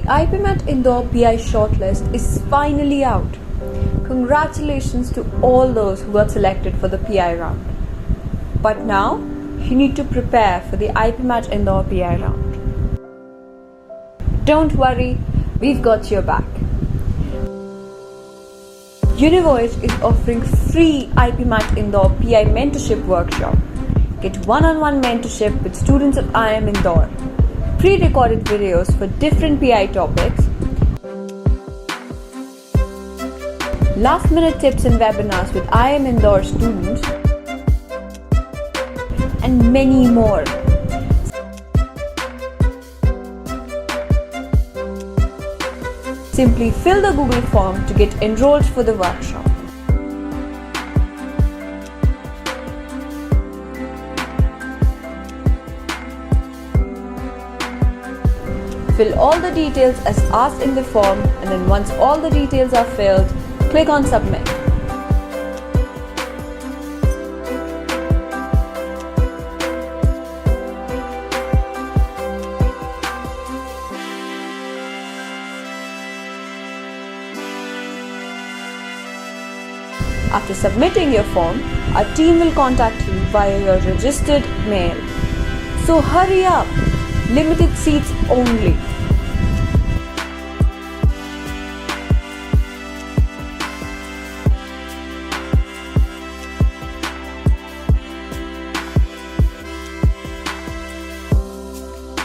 IPMAT Indore PI shortlist is finally out. Congratulations to all those who got selected for the PI round. But now, you need to prepare for the IPMAT Indore PI round. Don't worry, we've got your back. UniVoyage is offering free IPMAT Indore PI mentorship workshop. Get one-on-one mentorship with students of IIM Indore, pre-recorded videos for different PI topics, last-minute tips and webinars with IIM Indore students, and many more. Simply fill the Google form to get enrolled for the workshop. Fill all the details as asked in the form, and then once all the details are filled, click on Submit. After submitting your form, our team will contact you via your registered mail. So hurry up! Limited seats only.